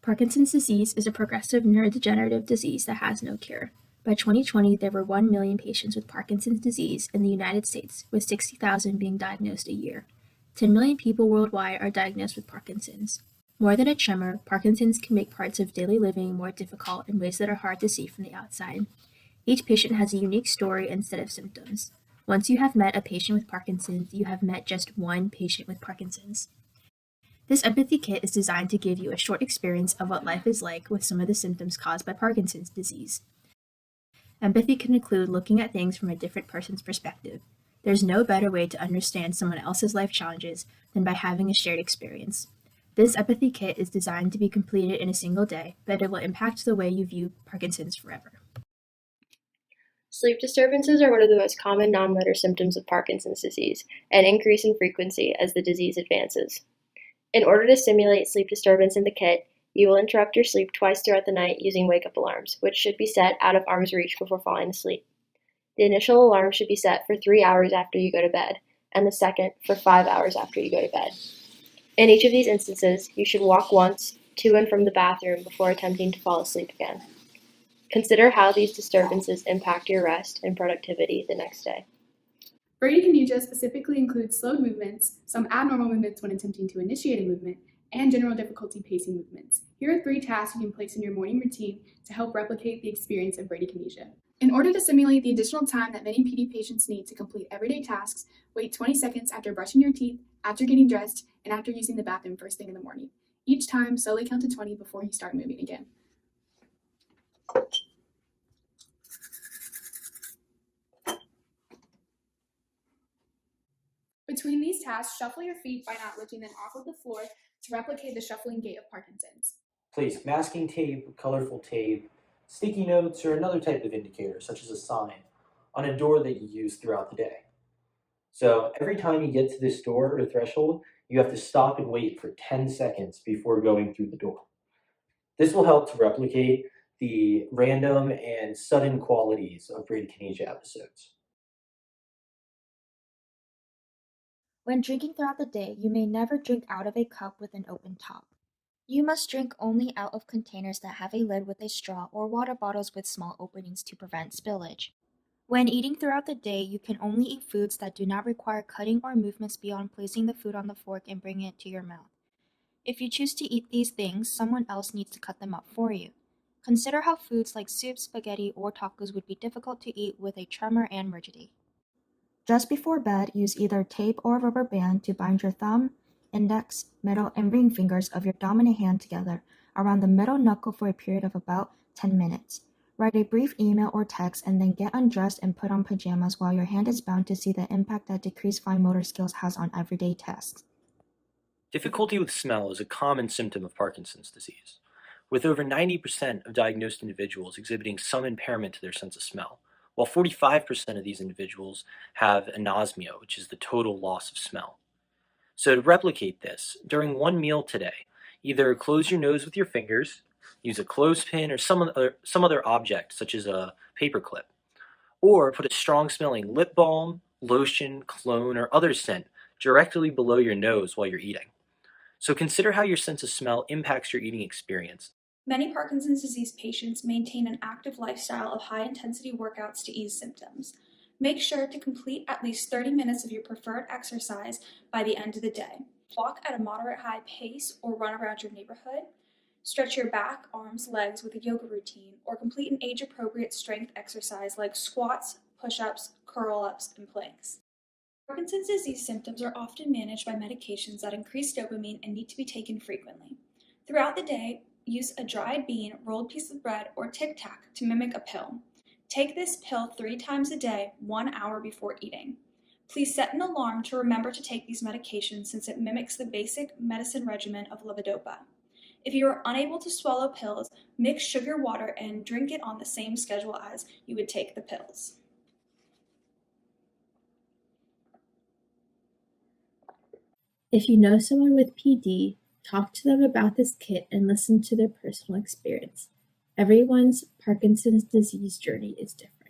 Parkinson's disease is a progressive neurodegenerative disease that has no cure. By 2020, there were 1 million patients with Parkinson's disease in the United States, with 60,000 being diagnosed a year. 10 million people worldwide are diagnosed with Parkinson's. More than a tremor, Parkinson's can make parts of daily living more difficult in ways that are hard to see from the outside. Each patient has a unique story and set of symptoms. Once you have met a patient with Parkinson's, you have met just one patient with Parkinson's. This empathy kit is designed to give you a short experience of what life is like with some of the symptoms caused by Parkinson's disease. Empathy can include looking at things from a different person's perspective. There's no better way to understand someone else's life challenges than by having a shared experience. This empathy kit is designed to be completed in a single day, but it will impact the way you view Parkinson's forever. Sleep disturbances are one of the most common non-motor symptoms of Parkinson's disease and increase in frequency as the disease advances. In order to simulate sleep disturbance in the kit, you will interrupt your sleep twice throughout the night using wake-up alarms, which should be set out of arm's reach before falling asleep. The initial alarm should be set for 3 hours after you go to bed, and the second for 5 hours after you go to bed. In each of these instances, you should walk once to and from the bathroom before attempting to fall asleep again. Consider how these disturbances impact your rest and productivity the next day. Bradykinesia specifically includes slowed movements, some abnormal movements when attempting to initiate a movement, and general difficulty pacing movements. Here are 3 tasks you can place in your morning routine to help replicate the experience of bradykinesia. In order to simulate the additional time that many PD patients need to complete everyday tasks, wait 20 seconds after brushing your teeth, after getting dressed, and after using the bathroom first thing in the morning. Each time, slowly count to 20 before you start moving again. Between these tasks, shuffle your feet by not lifting them off of the floor to replicate the shuffling gait of Parkinson's. Place masking tape, colorful tape, sticky notes, or another type of indicator, such as a sign, on a door that you use throughout the day. So every time you get to this door or threshold, you have to stop and wait for 10 seconds before going through the door. This will help to replicate the random and sudden qualities of bradykinesia episodes. When drinking throughout the day, you may never drink out of a cup with an open top. You must drink only out of containers that have a lid with a straw or water bottles with small openings to prevent spillage. When eating throughout the day, you can only eat foods that do not require cutting or movements beyond placing the food on the fork and bringing it to your mouth. If you choose to eat these things, someone else needs to cut them up for you. Consider how foods like soup, spaghetti, or tacos would be difficult to eat with a tremor and rigidity. Just before bed, use either tape or a rubber band to bind your thumb, index, middle, and ring fingers of your dominant hand together around the middle knuckle for a period of about 10 minutes. Write a brief email or text and then get undressed and put on pajamas while your hand is bound to see the impact that decreased fine motor skills has on everyday tasks. Difficulty with smell is a common symptom of Parkinson's disease, with over 90% of diagnosed individuals exhibiting some impairment to their sense of smell, while 45% of these individuals have anosmia, which is the total loss of smell. So to replicate this, during one meal today, either close your nose with your fingers, use a clothespin or some other object such as a paperclip, or put a strong-smelling lip balm, lotion, cologne, or other scent directly below your nose while you're eating. So consider how your sense of smell impacts your eating experience. Many Parkinson's disease patients maintain an active lifestyle of high-intensity workouts to ease symptoms. Make sure to complete at least 30 minutes of your preferred exercise by the end of the day. Walk at a moderate high pace or run around your neighborhood. Stretch your back, arms, legs with a yoga routine, or complete an age-appropriate strength exercise like squats, push-ups, curl-ups, and planks. Parkinson's disease symptoms are often managed by medications that increase dopamine and need to be taken frequently. Throughout the day, use a dried bean, rolled piece of bread, or Tic Tac to mimic a pill. Take this pill 3 times a day, 1 hour before eating. Please set an alarm to remember to take these medications since it mimics the basic medicine regimen of levodopa. If you are unable to swallow pills, mix sugar water and drink it on the same schedule as you would take the pills. If you know someone with PD, talk to them about this kit and listen to their personal experience. Everyone's Parkinson's disease journey is different.